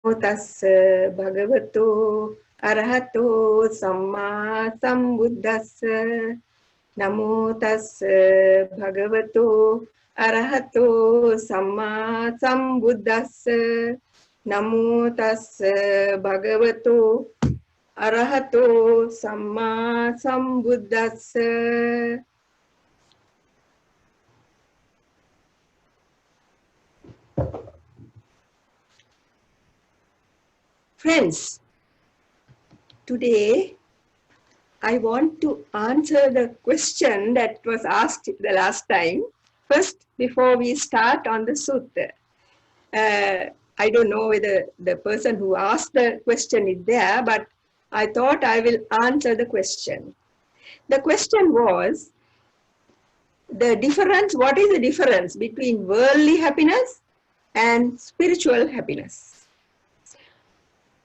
Tassa bhagavato arahato samma sambuddhassa. Namo tassa bhagavato arahato samma sambuddhassa. Namo tassa bhagavato arahato samma sambuddhassa. Friends, today I want to answer the question that was asked the last time. First, before we start on the Sutta, I don't know whether the person who asked the question is there, but I thought I will answer the question. The question was, what is the difference between worldly happiness and spiritual happiness?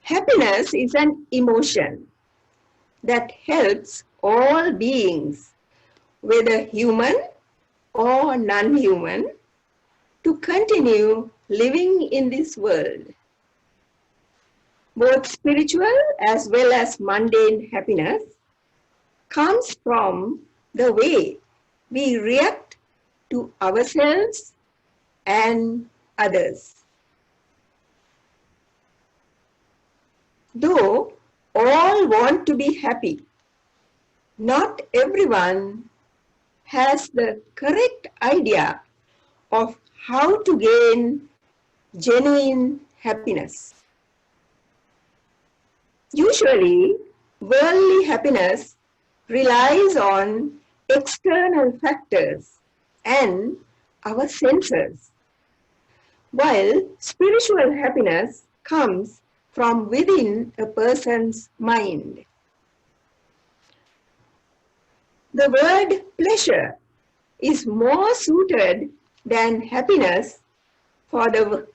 Happiness is an emotion that helps all beings, whether human or non-human, to continue living in this world. Both spiritual as well as mundane happiness comes from the way we react to ourselves and others. Though all want to be happy, not everyone has the correct idea of how to gain genuine happiness. Usually, worldly happiness relies on external factors and our senses, while spiritual happiness comes from within a person's mind. The word pleasure is more suited than happiness for the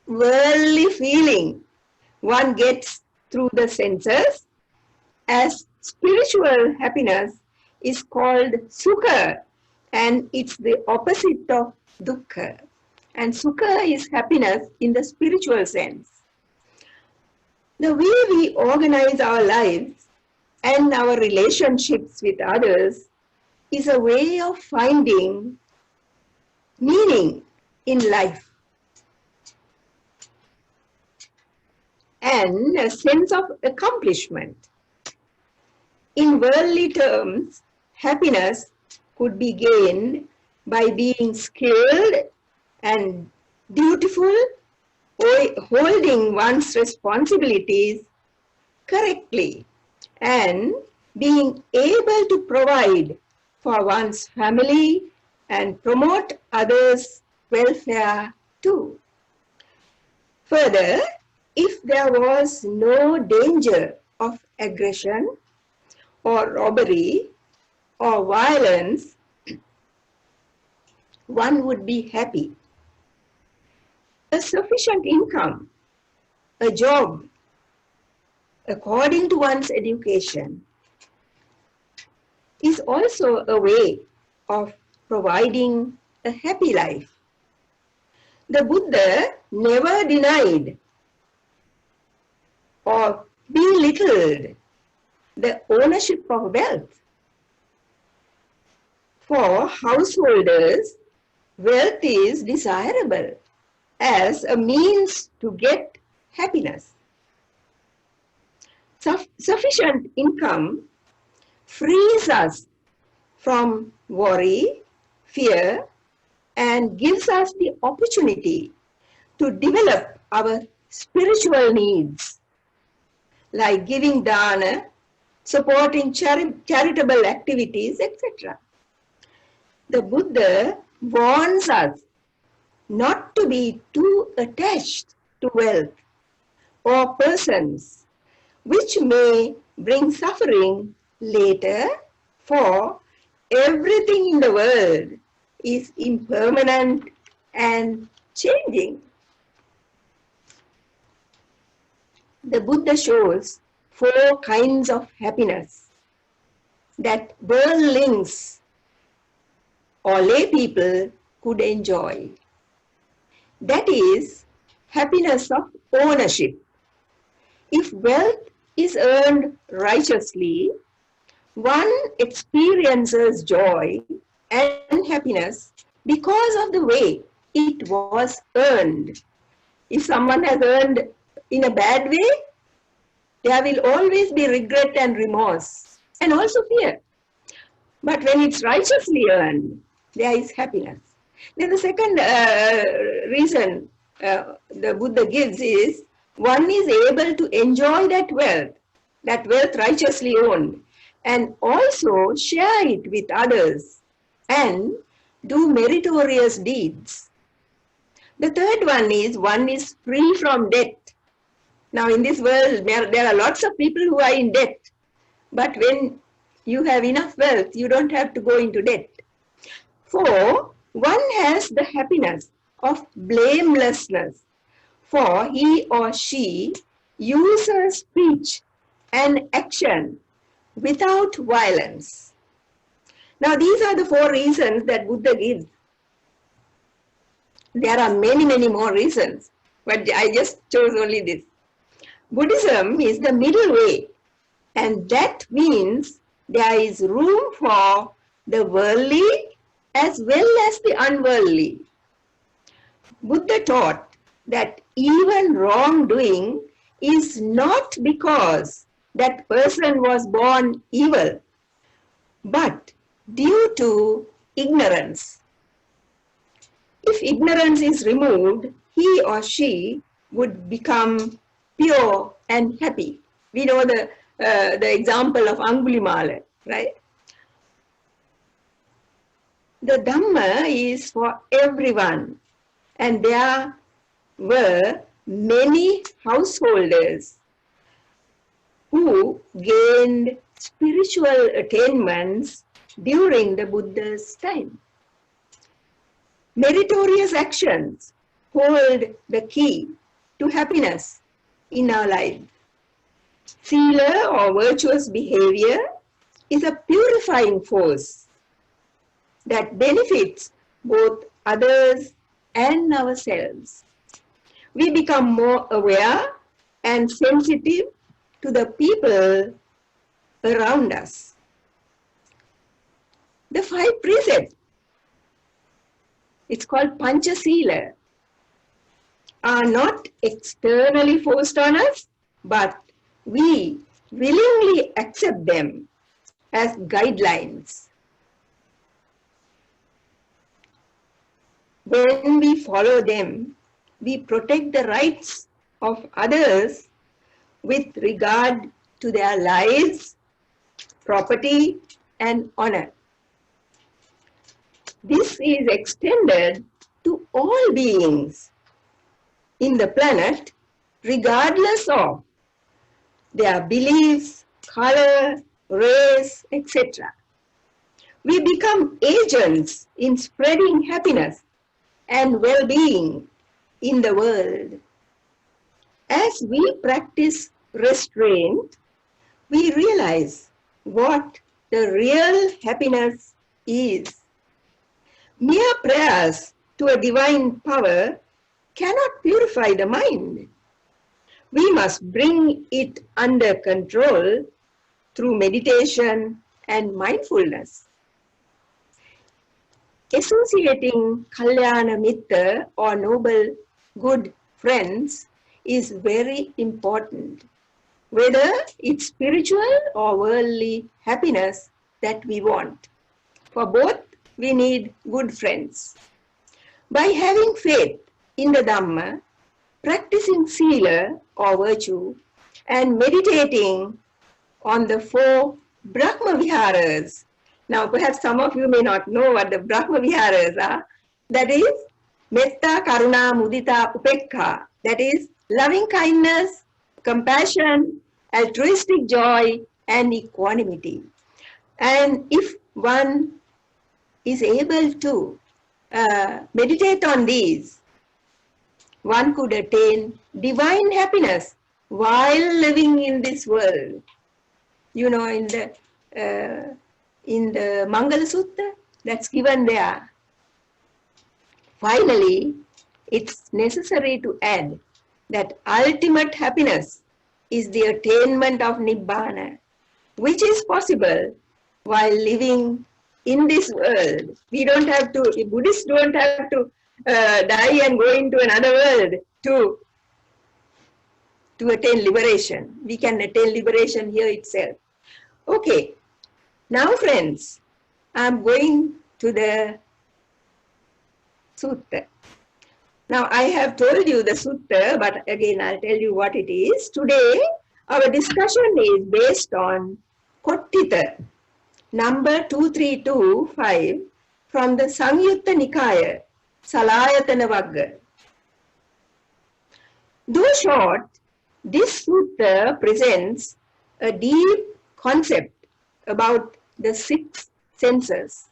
worldly feeling one gets through the senses, as spiritual happiness is called sukha, and it's the opposite of dukkha. And sukha is happiness in the spiritual sense. The way we organize our lives and our relationships with others is a way of finding meaning in life and a sense of accomplishment. In worldly terms, happiness could be gained by being skilled and dutiful, holding one's responsibilities correctly, and being able to provide for one's family and promote others' welfare too. Further, if there was no danger of aggression or robbery or violence, one would be happy. A sufficient income, a job, according to one's education, is also a way of providing a happy life. The Buddha never denied or belittled the ownership of wealth. For householders, wealth is desirable as a means to get happiness. Sufficient income frees us from worry, fear, and gives us the opportunity to develop our spiritual needs, like giving dana, supporting charitable activities, etc. The Buddha warns us not to be too attached to wealth or persons, which may bring suffering later, for everything in the world is impermanent and changing. The Buddha shows 4 kinds of happiness that worldlings or lay people could enjoy. That is, happiness of ownership. If wealth is earned righteously, one experiences joy and happiness because of the way it was earned. If someone has earned in a bad way, there will always be regret and remorse and also fear. But when it's righteously earned, there is happiness. Then the second reason the Buddha gives is one is able to enjoy that wealth righteously owned, and also share it with others and do meritorious deeds. The third one is free from debt. Now in this world, there are lots of people who are in debt. But when you have enough wealth, you don't have to go into debt. 4, one has the happiness of blamelessness, for he or she uses speech and action without violence. Now these are the 4 reasons that Buddha gives. There are many, many more reasons, but I just chose only this. Buddhism is the middle way, and that means there is room for the worldly as well as the unworldly. Buddha taught that even wrongdoing is not because that person was born evil, but due to ignorance. If ignorance is removed, he or she would become pure and happy. We know the example of Angulimala, right? The Dhamma is for everyone, and there were many householders who gained spiritual attainments during the Buddha's time. Meritorious actions hold the key to happiness in our life. Sila or virtuous behavior is a purifying force that benefits both others and ourselves. We become more aware and sensitive to the people around us. The 5 precepts, it's called Panchasila, are not externally forced on us, but we willingly accept them as guidelines. When we follow them, we protect the rights of others with regard to their lives, property, and honor. This is extended to all beings in the planet, regardless of their beliefs, color, race, etc. We become agents in spreading happiness and well-being in the world. As we practice restraint, we realize what the real happiness is. Mere prayers to a divine power cannot purify the mind. We must bring it under control through meditation and mindfulness. Associating Kalyana Mitta or noble good friends is very important, whether it's spiritual or worldly happiness that we want. For both, we need good friends. By having faith in the Dhamma, practicing Sila or virtue, and meditating on the 4 Brahma Viharas. Now, perhaps some of you may not know what the Brahma Viharas are. That is Metta, Karuna, Mudita, Upekha. That is loving kindness, compassion, altruistic joy, and equanimity. And if one is able to meditate on these, one could attain divine happiness while living in this world. You know, in the Mangala Sutta, that's given there. Finally, it's necessary to add that ultimate happiness is the attainment of Nibbana, which is possible while living in this world. We don't have to, Buddhists don't have to die and go into another world to attain liberation. We can attain liberation here itself. Okay, now friends, I'm going to the Sutta. Now I have told you the Sutta, but again I'll tell you what it is. Today our discussion is based on Kotthita, number 2325 from the Samyutta Nikaya, Salayatana Vagga. Though short, this Sutta presents a deep concept about the six senses.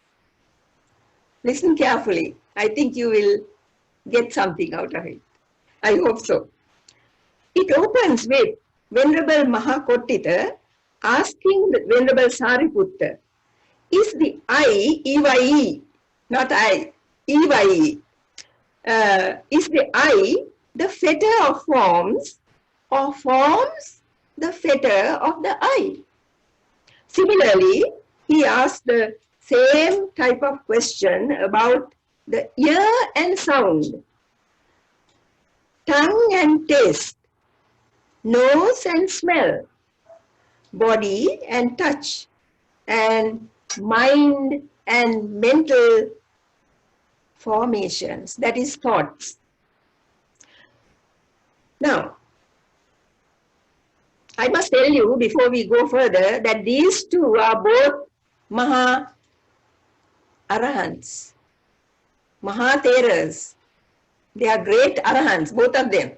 Listen carefully. I think you will get something out of it. I hope so. It opens with Venerable Mahakotthita asking the Venerable Sariputta, is the I, E-Y-E, not I, E-Y-E, is the I the fetter of forms, or forms the fetter of the I? Similarly, he asked the same type of question about the ear and sound, tongue and taste, nose and smell, body and touch, and mind and mental formations, that is thoughts. Now, I must tell you before we go further that these two are both Maha Arahants, Maha Theras. They are great Arahants, both of them.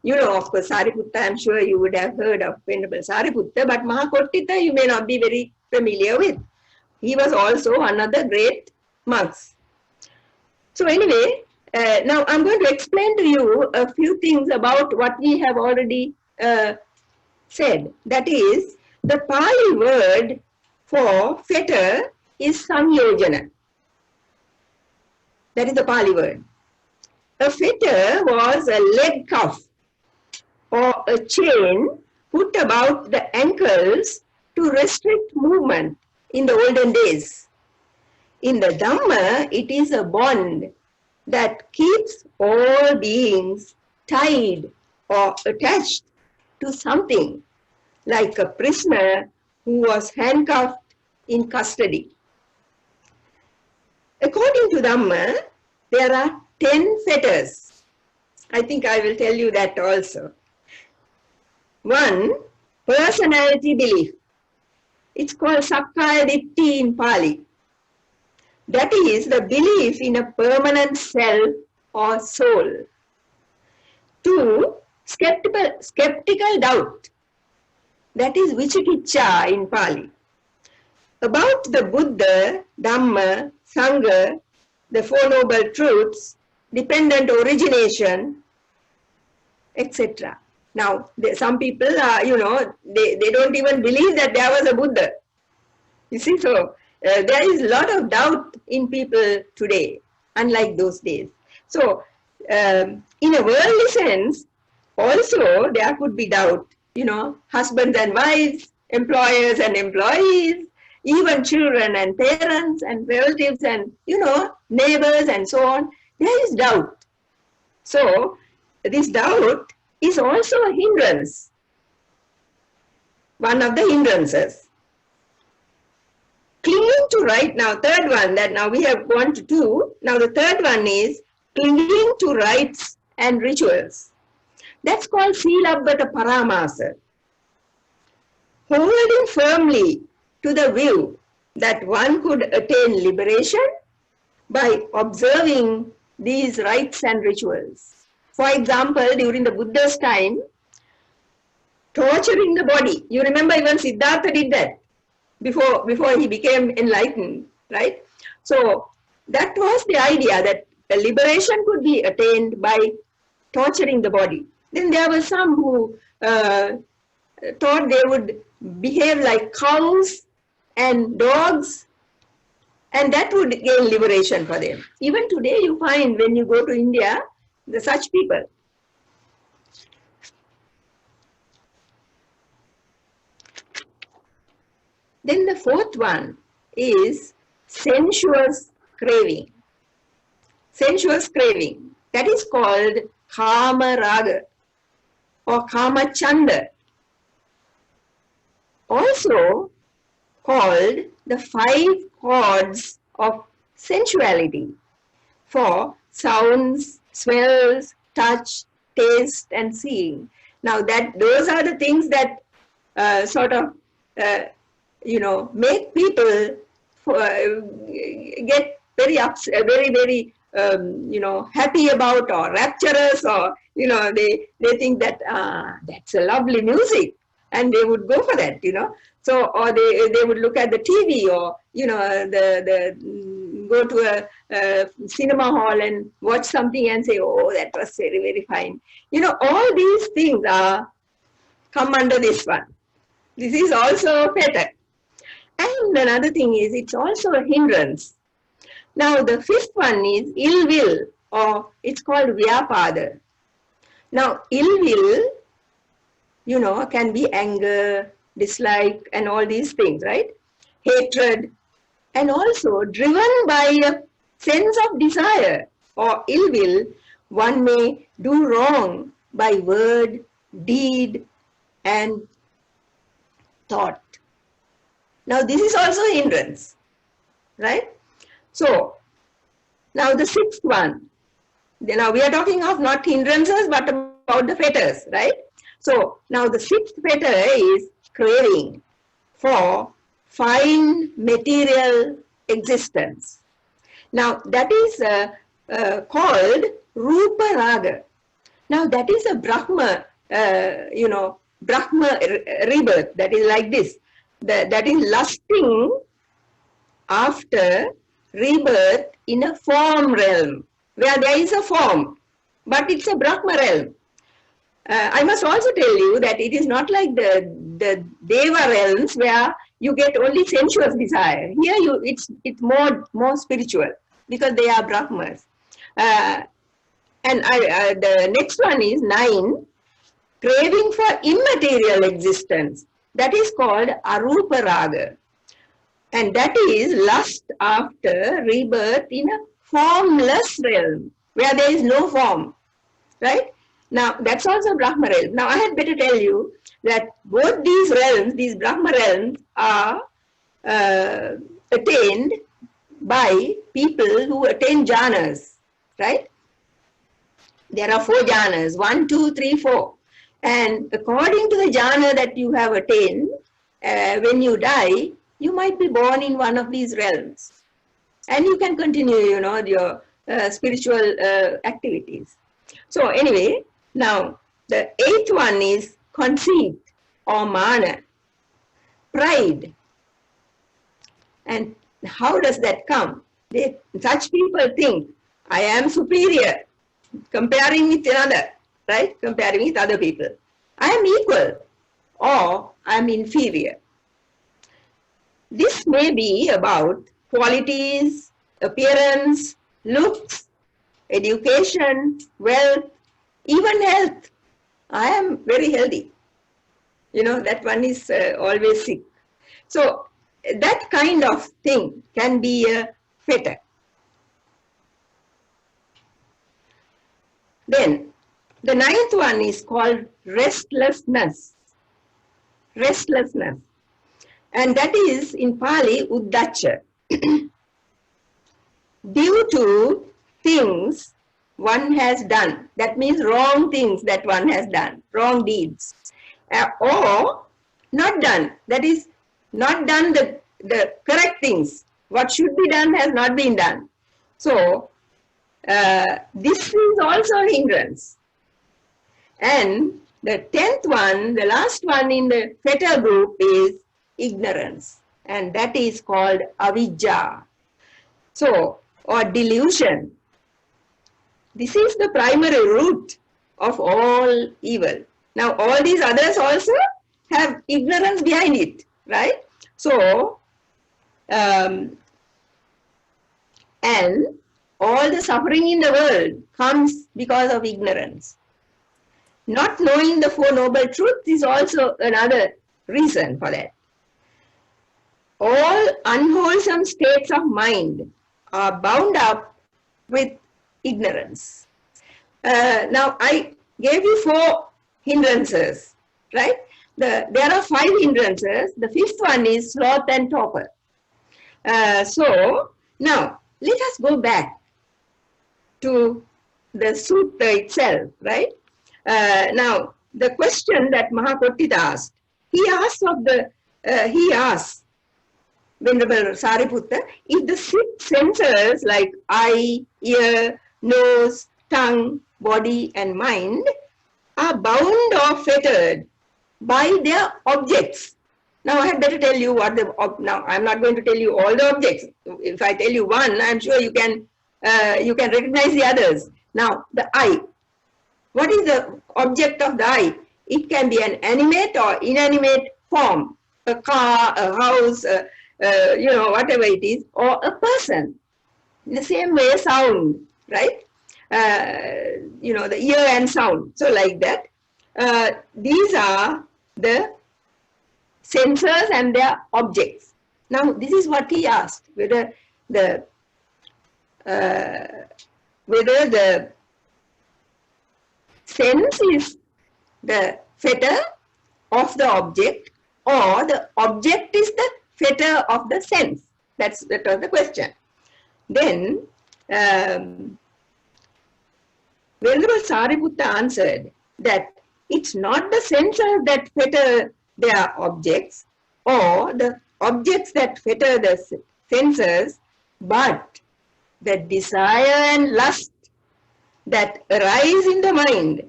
You know, of course, Sariputta, I'm sure you would have heard of Venerable Sariputta, but Mahakotthita you may not be very familiar with. He was also one of the great monks. So anyway, now I'm going to explain to you a few things about what we have already said. That is, the Pali word for fetter is samyojana. That is the Pali word. A fetter was a leg cuff or a chain put about the ankles to restrict movement in the olden days. In the Dhamma, it is a bond that keeps all beings tied or attached to something, like a prisoner who was handcuffed in custody. According to Dhamma, there are 10 fetters. I think I will tell you that also. 1, personality belief. It's called Sakkaya Ditthi in Pali. That is the belief in a permanent self or soul. 2, skeptical doubt. That is Vichikicha in Pali. About the Buddha, Dhamma, Sangha, the Four Noble Truths, dependent origination, etc. Now, some people are, they don't even believe that there was a Buddha. You see, so there is a lot of doubt in people today, unlike those days. So, in a worldly sense, also there could be doubt, husbands and wives, employers and employees, even children and parents and relatives and, neighbors and so on. There is doubt. So, this doubt is also a hindrance, one of the hindrances. Clinging to right now, third one that now we have gone to 2. Now the third one is clinging to rites and rituals. That's called Silabbata Paramasa. Holding firmly to the view that one could attain liberation by observing these rites and rituals. For example, during the Buddha's time, torturing the body. You remember even Siddhartha did that before he became enlightened, right? So that was the idea that liberation could be attained by torturing the body. Then there were some who thought they would behave like cows and dogs, and that would gain liberation for them. Even today you find when you go to India, such people. Then the fourth one is sensuous craving. Sensuous craving. That is called kama raga or kama chanda. Also called the 5 chords of sensuality for sounds, smells, touch, taste, and seeing. Now those are the things that make people get very upset, very happy about, or rapturous, or they think that that's a lovely music, and they would go for that, So, or they would look at the TV, or go to a cinema hall and watch something and say, oh, that was very, very fine. All these things come under this one. This is also better. And another thing is, it's also a hindrance. Now, the 5th one is ill will, or it's called vyapada. Now, ill will, can be anger, dislike, and all these things, right? Hatred, and also driven by a sense of desire or ill will, one may do wrong by word, deed, and thought. Now, this is also a hindrance, right? So, now the 6th one. Now, we are talking of not hindrances, but about the fetters, right? So, now the 6th fetter is craving for fine material existence. Now, that is called Rupa Raga. Now, that is a Brahma, Brahma rebirth, that is like this. That is lusting after rebirth in a form realm, where there is a form, but it's a Brahma realm. I must also tell you that it is not like the Deva realms where you get only sensuous desire. Here it's more spiritual, because they are Brahmas. And the next one is 9, craving for immaterial existence. That is called Arupa Raga. And that is lust after rebirth in a formless realm, where there is no form, right? Now, that's also Brahma realm. Now, I had better tell you that both these realms, these Brahma realms, are attained by people who attain jhanas, right? There are 4 jhanas, 1, 2, 3, 4. And according to the jhana that you have attained, when you die, you might be born in one of these realms. And you can continue, your spiritual activities. So anyway, now the 8th one is conceit or mana, pride. And how does that come? Such people think, I am superior, comparing with another, right? Comparing with other people. I am equal, or I am inferior. This may be about qualities, appearance, looks, education, wealth, even health. I am very healthy. That one is always sick. So that kind of thing can be a fetter. Then the 9th one is called restlessness. Restlessness. And that is in Pali, uddacha. Due to things one has done. That means wrong things that one has done, wrong deeds. Or not done. That is, not done the correct things. What should be done has not been done. So, this is also a hindrance. And the 10th one, the last one in the fetter group is ignorance. And that is called avijja. So, or delusion. This is the primary root of all evil. Now, all these others also have ignorance behind it, right? So, and all the suffering in the world comes because of ignorance. Not knowing the Four Noble Truths is also another reason for that. All unwholesome states of mind are bound up with ignorance. Now, I gave you 4 hindrances, right? There are 5 hindrances. The 5th one is sloth and torpor. So, now, let us go back to the sutta itself, right? Now, the question that Kotthita asked, he asked Venerable Sariputta, if the 6 senses like eye, ear, nose, tongue, body and mind are bound or fettered by their objects. Now I had better tell you what now I'm not going to tell you all the objects. If I tell you one, I'm sure you can recognize the others. Now the eye. What is the object of the eye? It can be an animate or inanimate form, a car, a house, whatever it is, or a person. In the same way, sound, right? The ear and sound. So like that, these are the sensors and their objects. Now, this is what he asked, whether the sense is the fetter of the object or the object is the fetter of the sense. That was the question. Then, Venerable Sariputta answered that it's not the sensors that fetter their objects or the objects that fetter the sensors, but the desire and lust that arise in the mind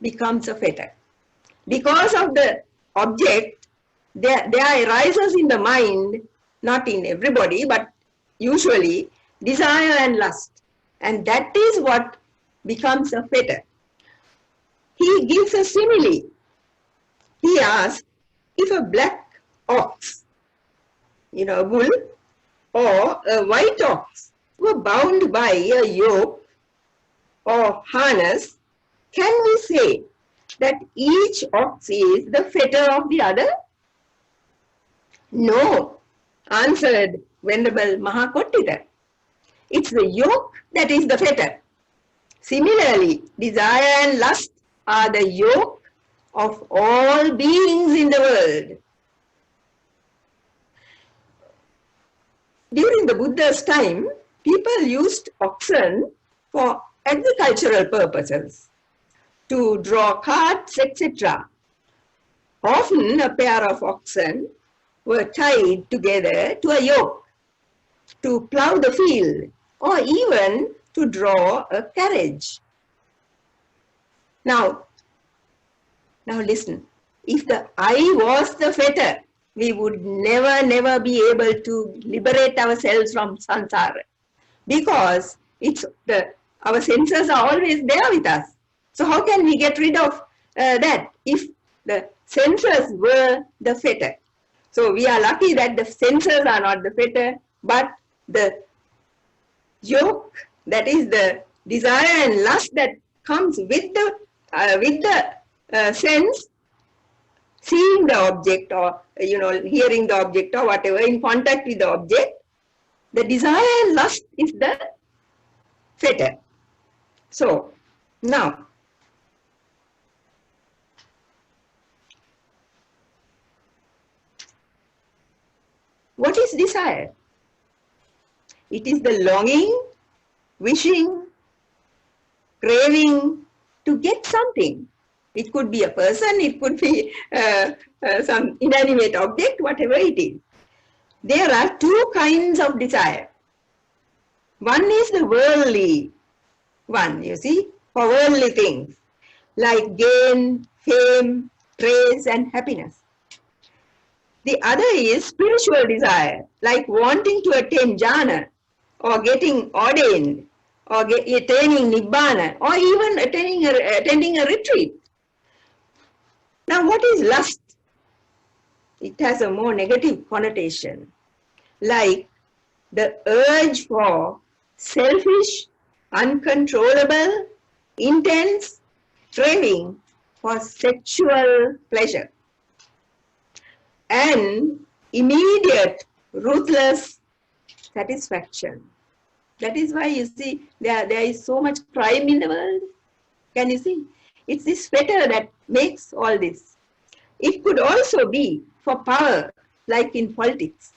becomes a fetter. Because of the object, there arises in the mind, not in everybody, but usually, desire and lust. And that is what becomes a fetter. He gives a simile. He asks, if a black ox, a bull, or a white ox were bound by a yoke or harness, can we say that each ox is the fetter of the other? No, answered Venerable Kotthita. It's the yoke that is the fetter. Similarly, desire and lust are the yoke of all beings in the world. During the Buddha's time, people used oxen for agricultural purposes, to draw carts, etc. Often a pair of oxen were tied together to a yoke to plow the field or even to draw a carriage. Now listen, if the eye was the fetter, we would never be able to liberate ourselves from samsara, because our senses are always there with us. So how can we get rid of that if the senses were the fetter? So we are lucky that the senses are not the fetter, but the yoke, that is the desire and lust that comes with the sense, seeing the object or hearing the object or whatever, in contact with the object, the desire and lust is the fetter. So now, what is desire? It is the longing, wishing, craving to get something. It could be a person, it could be some inanimate object, whatever it is. There are 2 kinds of desire. One is the worldly one, you see, for worldly things, like gain, fame, praise and happiness. The other is spiritual desire, like wanting to attain jhana, or getting ordained, or attaining nibbana, or even attending a retreat. Now, what is lust? It has a more negative connotation, like the urge for selfish, uncontrollable, intense craving for sexual pleasure, and immediate, ruthless satisfaction. That is why you see there is so much crime in the world. Can you see? It's this fetter that makes all this. It could also be for power, like in politics.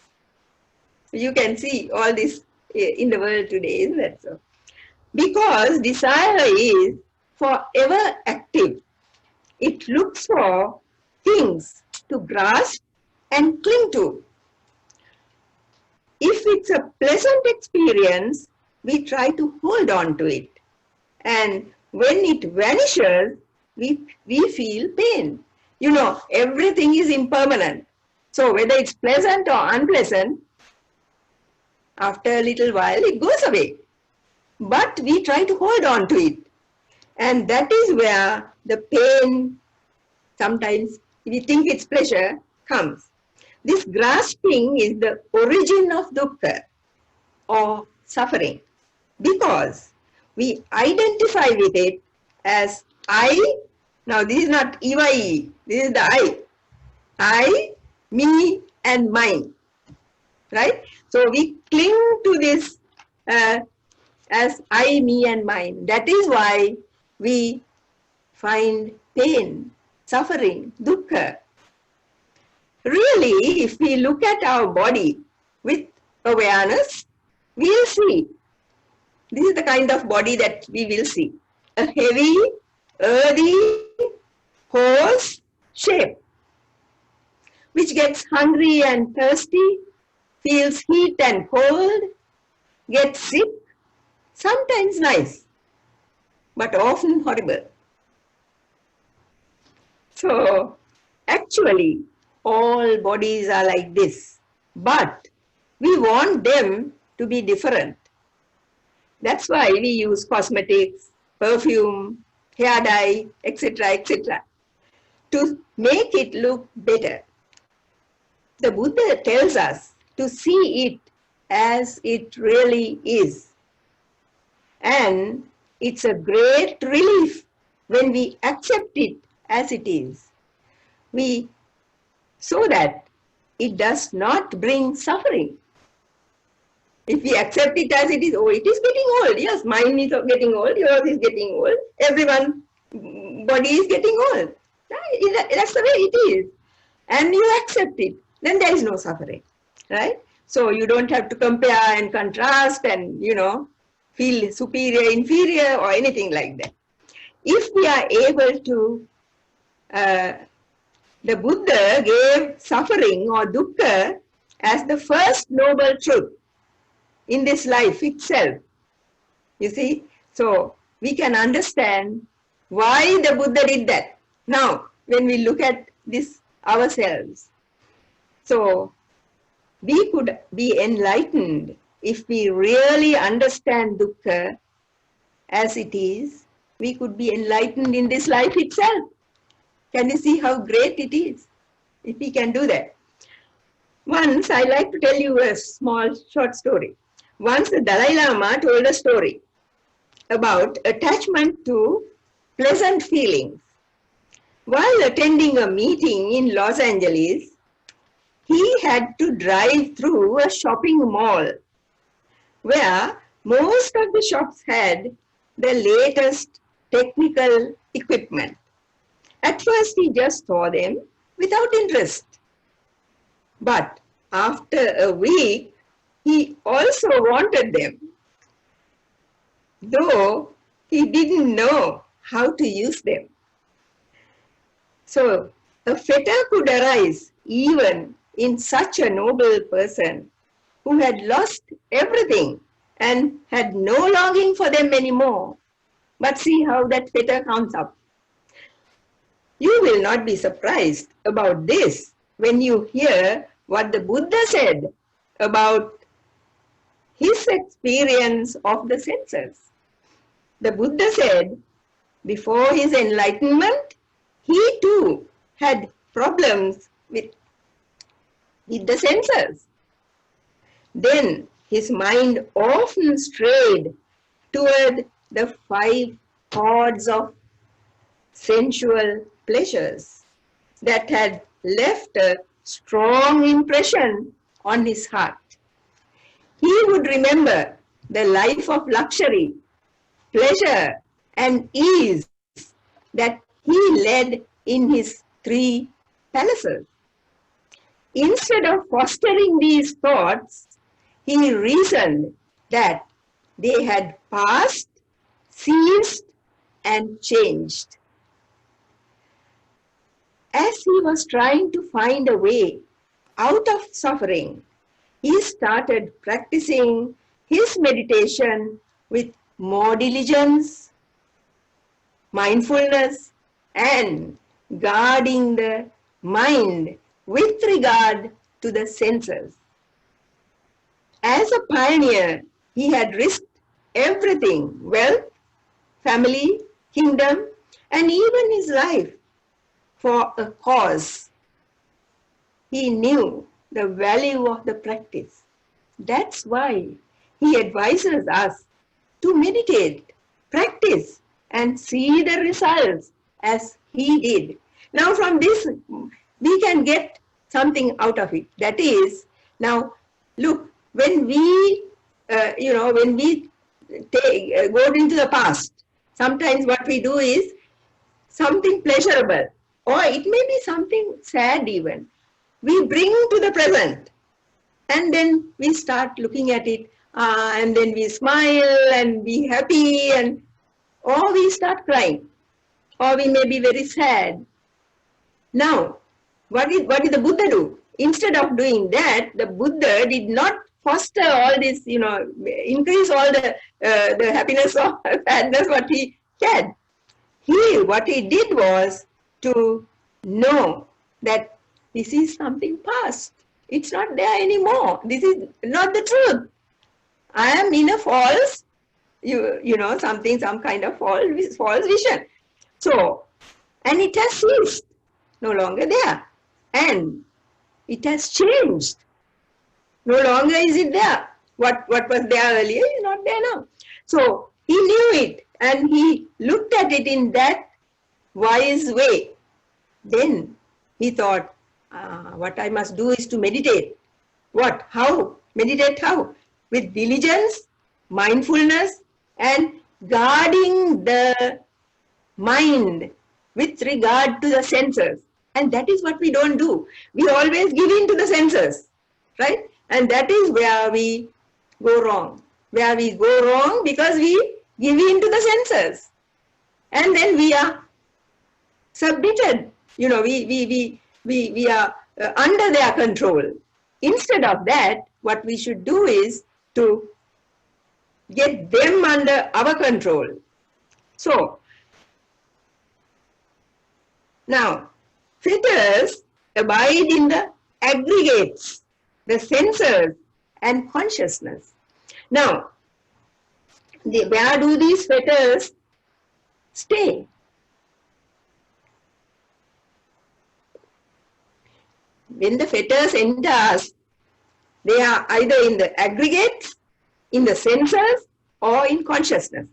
You can see all this in the world today, isn't that so? Because desire is forever active. It looks for things to grasp and cling to. If it's a pleasant experience, we try to hold on to it. And when it vanishes, we feel pain. You know, everything is impermanent. So whether it's pleasant or unpleasant, after a little while, it goes away. But we try to hold on to it. And that is where the pain, sometimes we think it's pleasure, comes. This grasping is the origin of dukkha or suffering, because we identify with it as I. Now this is not EYE, this is the I, me and mine, right? So we cling to this as I, me and mine. That is why we find pain, suffering, dukkha. Really, if we look at our body with awareness, we will see. This is the kind of body that we will see. A heavy, earthy, coarse shape, which gets hungry and thirsty, feels heat and cold, gets sick, sometimes nice, but often horrible. So, actually, all bodies are like this, but we want them to be different. That's why we use cosmetics, perfume, hair dye, etc., etc., to make it look better. The Buddha tells us to see it as it really is. And it's a great relief when we accept it as it is. So that it does not bring suffering. If we accept it as it is, oh, it is getting old. Yes, mine is getting old, yours is getting old, everyone's body is getting old. That's the way it is. And you accept it, then there is no suffering, right? So you don't have to compare and contrast and, you know, feel superior, inferior or anything like that. If we are able to, the Buddha gave suffering or dukkha as the first noble truth in this life itself. You see, so we can understand why the Buddha did that. Now, when we look at this ourselves, so we could be enlightened if we really understand dukkha as it is. We could be enlightened in this life itself. Can you see how great it is if we can do that? Once, I like to tell you a small short story. Once the Dalai Lama told a story about attachment to pleasant feelings. While attending a meeting in Los Angeles, he had to drive through a shopping mall where most of the shops had the latest technical equipment. At first, he just saw them without interest. But after a week, he also wanted them, though he didn't know how to use them. So, a fetter could arise even in such a noble person who had lost everything and had no longing for them anymore. But see how that fetter comes up. You will not be surprised about this when you hear what the Buddha said about his experience of the senses. The Buddha said, before his enlightenment, he too had problems with the senses. Then his mind often strayed toward the five chords of sensual pleasures that had left a strong impression on his heart. He would remember the life of luxury, pleasure, and ease that he led in his three palaces. Instead of fostering these thoughts, he reasoned that they had passed, ceased, and changed. As he was trying to find a way out of suffering, he started practicing his meditation with more diligence, mindfulness, and guarding the mind with regard to the senses. As a pioneer, he had risked everything, wealth, family, kingdom, and even his life for a cause. He knew the value of the practice. That's why he advises us to meditate, practice, and see the results as he did. Now from this, we can get something out of it. That is, now look, when we, when we go into the past, sometimes what we do is something pleasurable, or it may be something sad even. We bring to the present, and then we start looking at it, and then we smile and be happy, and or we start crying, or we may be very sad. Now, what did the Buddha do? Instead of doing that, the Buddha did not foster all this, increase all the happiness or sadness what he had. What he did was to know that this is something past. It's not there anymore. This is not the truth. I am in a false, some kind of false vision. So, and it has ceased, no longer there. And it has changed. No longer is it there. What was there earlier is not there now. So, he knew it and he looked at it in that wise way. Then he thought, what I must do is to meditate. What? How? Meditate how? With diligence, mindfulness, and guarding the mind with regard to the senses. And that is what we don't do. We always give in to the senses, right? And that is where we go wrong. Where we go wrong because we give in to the senses. And then we are submitted. We are under their control. Instead of that, what we should do is to get them under our control. So, now, fetters abide in the aggregates, the senses and consciousness. Now, where do these fetters stay? When the fetters enter us, they are either in the aggregates, in the senses, or in consciousness.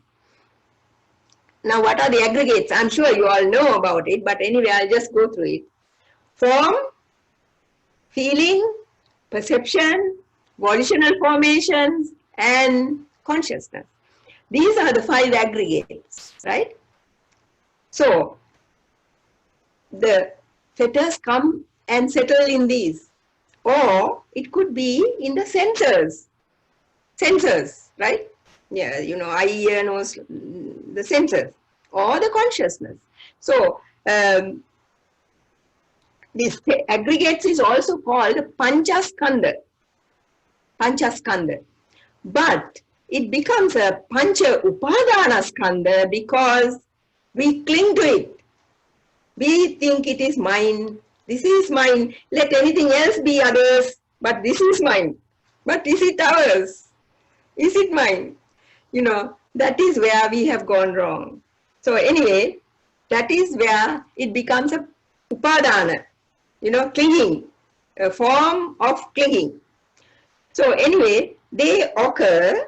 Now, what are the aggregates? I'm sure you all know about it, but anyway, I'll just go through it. Form, feeling, perception, volitional formations, and consciousness. These are the 5 aggregates, right? So, the fetters come and settle in these. Or it could be in the senses. Senses, right? Yeah, eye, ear, nose, the senses. Or the consciousness. So, this aggregates is also called Panchaskandha. Panchaskandha. But it becomes a Pancha Upadana Skandha because we cling to it. We think it is mine. This is mine. Let anything else be others. But this is mine. But is it ours? Is it mine? That is where we have gone wrong. So anyway, that is where it becomes a upadana, clinging, a form of clinging. So anyway, they occur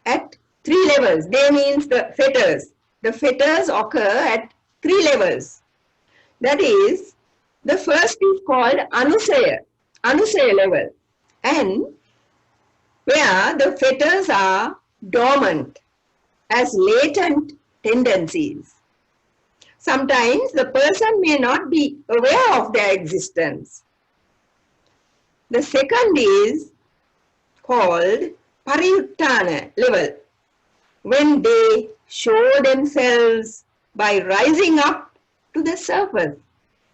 at 3 levels. They means the fetters. The fetters occur at 3 levels. That is, the first is called Anusaya level, and where the fetters are dormant as latent tendencies. Sometimes the person may not be aware of their existence. The second is called Pariyuttana level, when they show themselves by rising up to the surface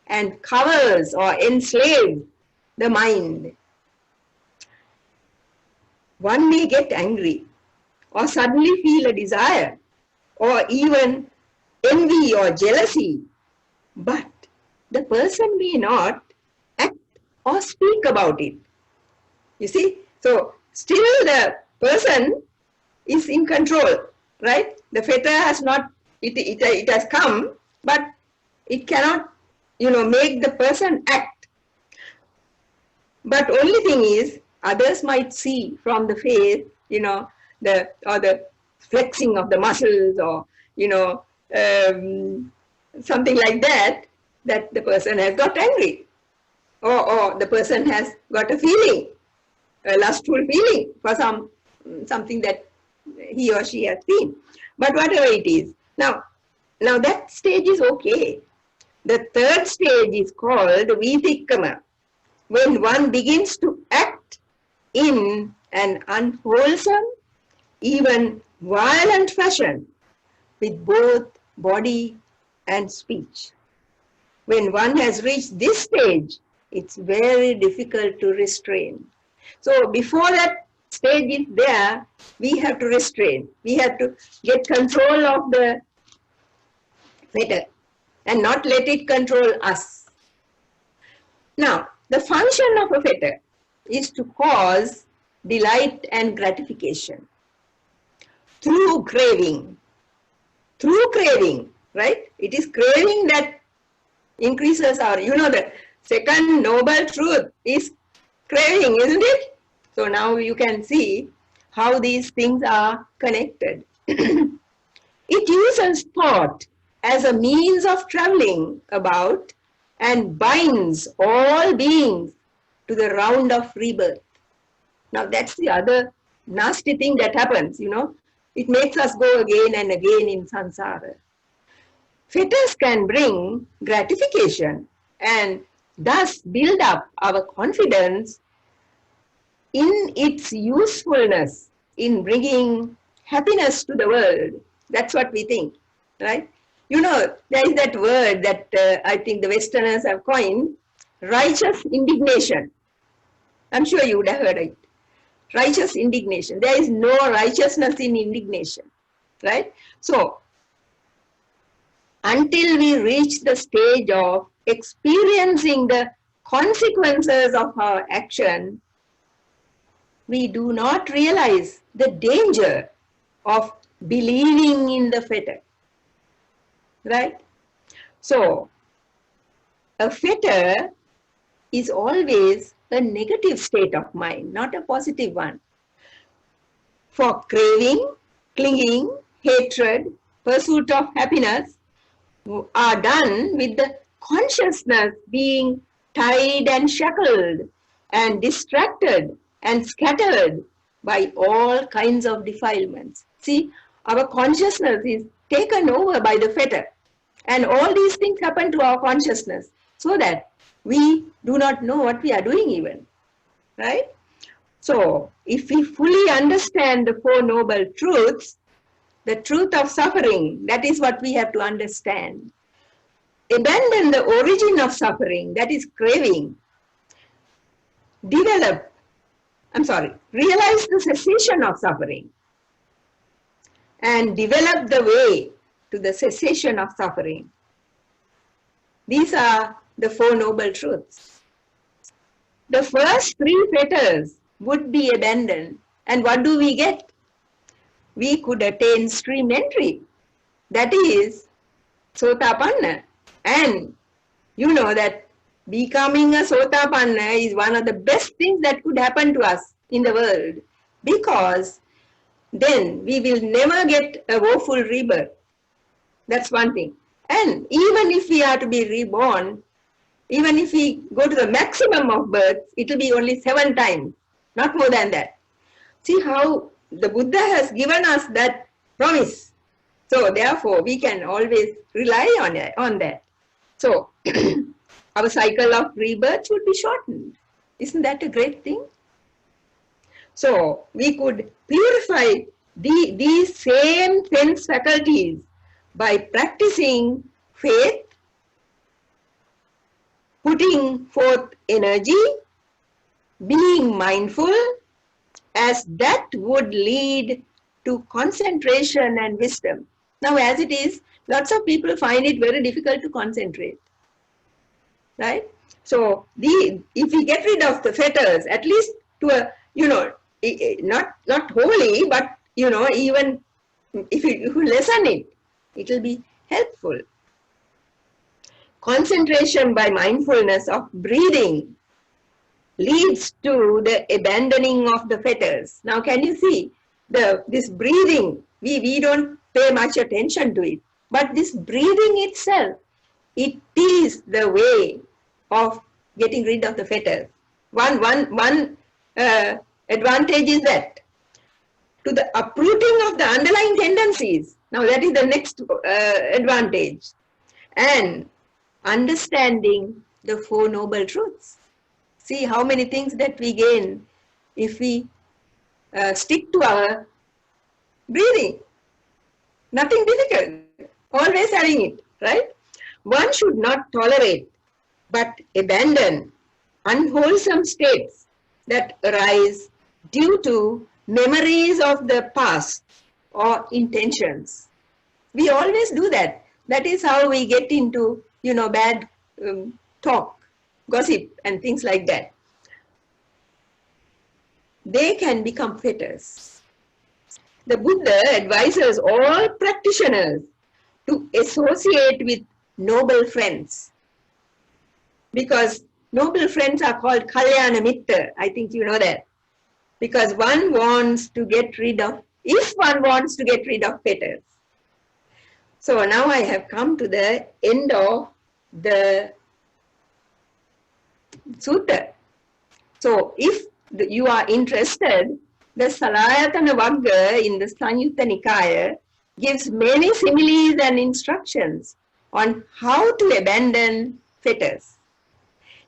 and covers or enslaves the mind. One may get angry or suddenly feel a desire or even envy or jealousy, but the person may not act or speak about it. You see, so still the person is in control, right? The fetter has not, it has come, but it cannot, make the person act. But only thing is, others might see from the face, the flexing of the muscles, or, something like that, that the person has got angry, or the person has got a feeling, a lustful feeling for something that he or she has seen. But whatever it is, now that stage is okay. The third stage is called Vitikkama, when one begins to act in an unwholesome, even violent fashion with both body and speech. When one has reached this stage, it's very difficult to restrain. So before that stage is there, we have to restrain. We have to get control of the fetter and not let it control us. Now, the function of a fetter is to cause delight and gratification through craving. Through craving, right? It is craving that increases our, the second noble truth is craving, isn't it? So now you can see how these things are connected. It uses thought as a means of traveling about and binds all beings to the round of rebirth. Now that's the other nasty thing that happens, It makes us go again and again in samsara. Fetters can bring gratification and thus build up our confidence in its usefulness in bringing happiness to the world. That's what we think, right? There is that word that I think the Westerners have coined, righteous indignation. I'm sure you would have heard it. Righteous indignation. There is no righteousness in indignation, right? So, until we reach the stage of experiencing the consequences of our action, we do not realize the danger of believing in the fetter, right? So, a fetter is always a negative state of mind, not a positive one. For craving, clinging, hatred, pursuit of happiness are done with the consciousness being tied and shackled and distracted and scattered by all kinds of defilements. See, our consciousness is taken over by the fetter, and all these things happen to our consciousness so that we do not know what we are doing even, right? So, if we fully understand the Four Noble Truths, the truth of suffering, that is what we have to understand. Abandon the origin of suffering, that is craving. Realize the cessation of suffering and develop the way to the cessation of suffering. These are the Four Noble Truths. The first three fetters would be abandoned. And what do we get? We could attain stream entry. That is Sotapanna. And you know that becoming a Sotapanna is one of the best things that could happen to us in the world. because then we will never get a woeful rebirth. That's one thing. And even if we are to be reborn, even if we go to the maximum of births, it will be only 7 times, not more than that. See how the Buddha has given us that promise. So therefore, we can always rely on that. So our cycle of rebirth should be shortened. Isn't that a great thing? So we could purify these same sense faculties by practicing faith, putting forth energy, being mindful, as that would lead to concentration and wisdom. Now, as it is, lots of people find it very difficult to concentrate, right? So, if we get rid of the fetters, at least to a, not wholly, but, even if you lessen it, it will be helpful. Concentration by mindfulness of breathing leads to the abandoning of the fetters. Now, can you see this breathing? We don't pay much attention to it, but this breathing itself, it is the way of getting rid of the fetters. One advantage is that to the uprooting of the underlying tendencies. Now, that is the next advantage, and understanding the Four Noble Truths. See how many things that we gain if we stick to our breathing. Nothing difficult, always having it, right? One should not tolerate but abandon unwholesome states that arise due to memories of the past or intentions. We always do that. That is how we get into, bad talk, gossip and things like that. They can become fetters. The Buddha advises all practitioners to associate with noble friends, because noble friends are called Kalyana Mitta. I think you know that. Because if one wants to get rid of fetters. So now I have come to the end of the Sutta. So if you are interested, the Salayatana Vagga in the Sanyutta Nikaya gives many similes and instructions on how to abandon fetters.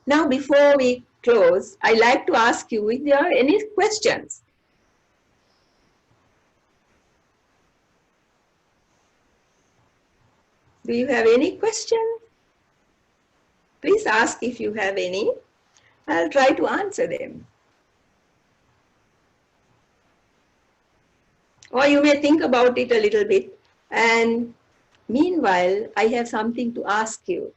Now, before we close, I'd like to ask you if there are any questions. Do you have any questions? Please ask if you have any. I'll try to answer them. Or you may think about it a little bit. And meanwhile, I have something to ask you.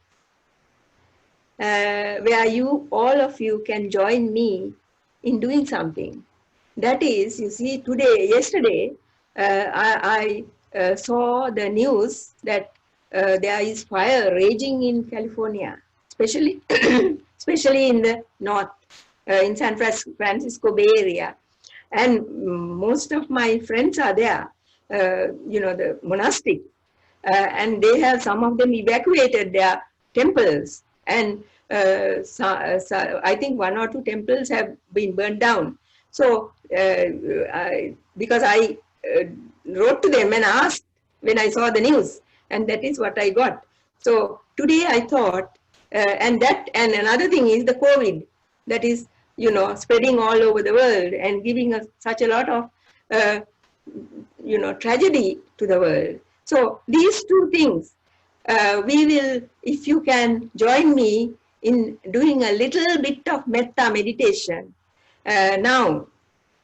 Where all of you can join me in doing something. That is, you see, yesterday, I saw the news that there is fire raging in California, especially in the north, in San Francisco Bay Area. And most of my friends are there, the monastic, and they have, some of them evacuated their temples, and I think 1 or 2 temples have been burned down. So, because I wrote to them and asked when I saw the news, and that is what I got. So today I thought, and another thing is the COVID, that is, spreading all over the world and giving us such a lot of, tragedy to the world. So these 2 things, we will, if you can join me in doing a little bit of metta meditation. Now,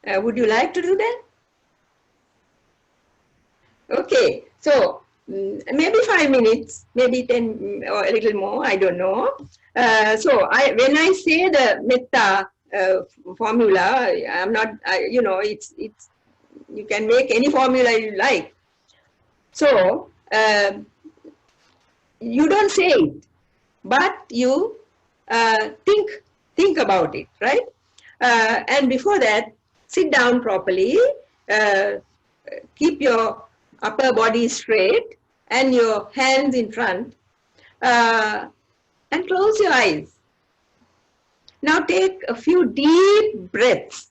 would you like to do that? Okay, so maybe 5 minutes, maybe 10 or a little more, I don't know. So when I say the metta formula, I'm not, it's you can make any formula you like. So you don't say it, but you think about it, right? And before that, Sit down properly, uh, keep your upper body straight and your hands in front, and close your eyes. Now take a few deep breaths.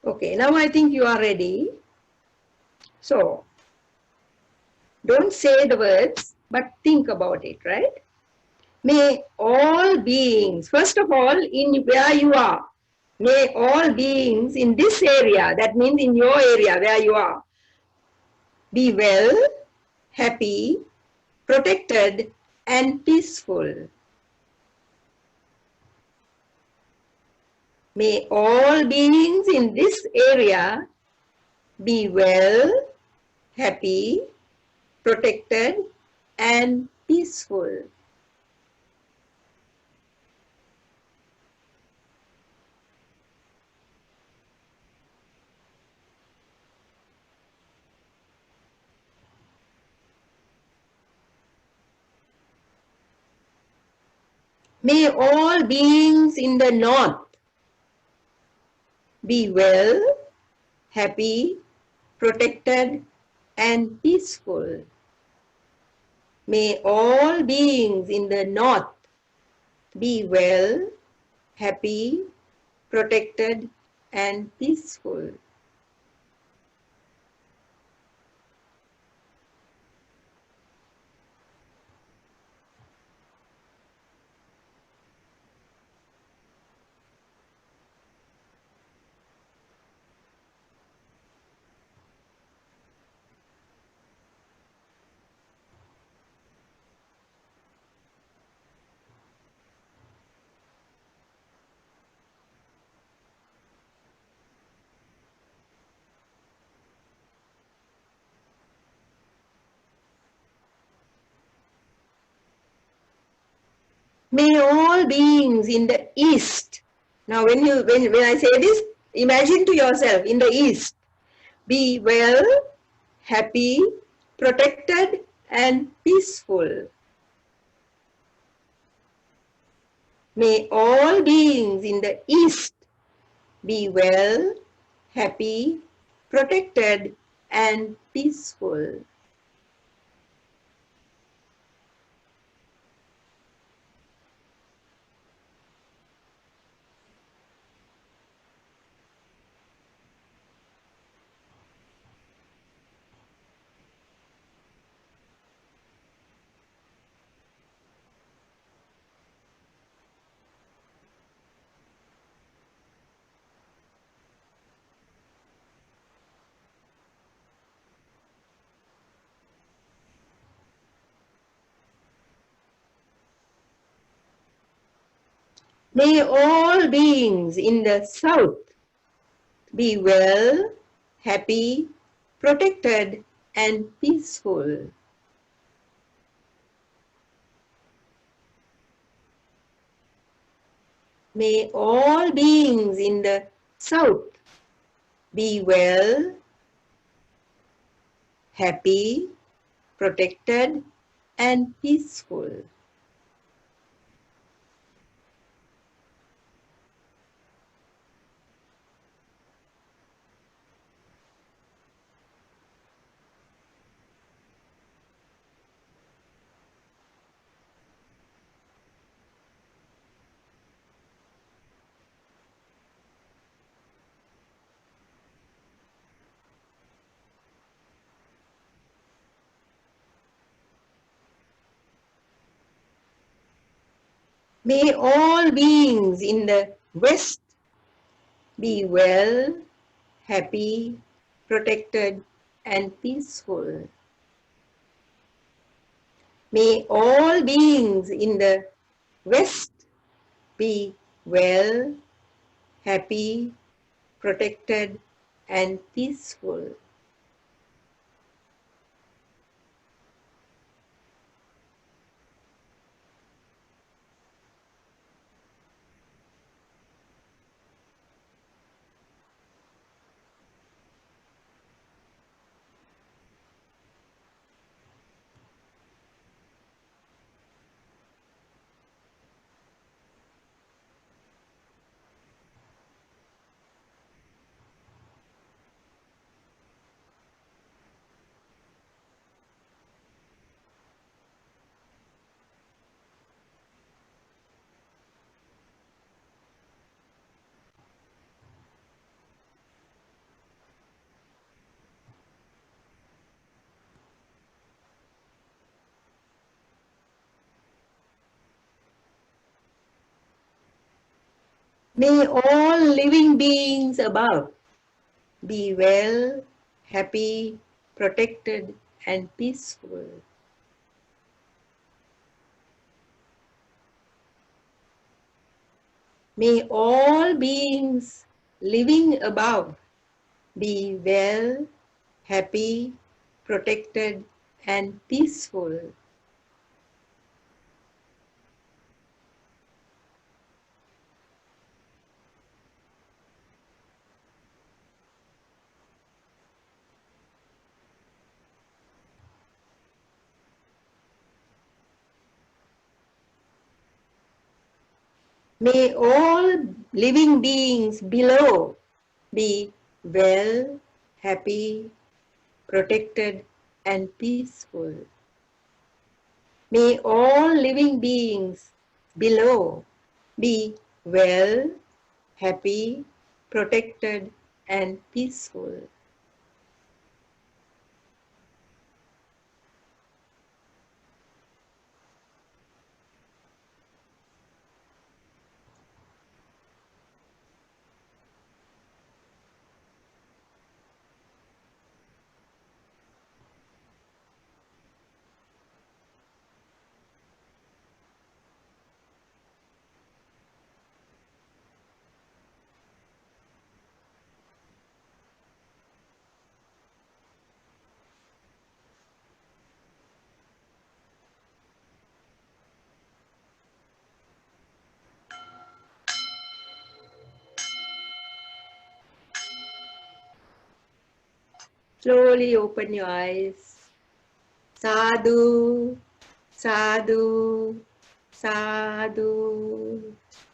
Okay, now I think you are ready. So, don't say the words, but think about it, right? May all beings, first of all, in where you are, may all beings in this area, that means in your area where you are, be well, happy, protected, and peaceful. May all beings in this area be well, happy, protected, and peaceful. May all beings in the north be well, happy, protected, and peaceful. May all beings in the north be well, happy, protected, and peaceful. May all beings in the east. Now when I say this, imagine to yourself in the east, be well, happy, protected, and peaceful. May all beings in the east be well, happy, protected, and peaceful. May all beings in the south be well, happy, protected, and peaceful. May all beings in the south be well, happy, protected, and peaceful. May all beings in the west be well, happy, protected, and peaceful. May all beings in the west be well, happy, protected, and peaceful. May all living beings above be well, happy, protected, and peaceful. May all beings living above be well, happy, protected, and peaceful. May all living beings below be well, happy, protected, and peaceful. May all living beings below be well, happy, protected, and peaceful. Slowly open your eyes. Sadhu, sadhu, sadhu.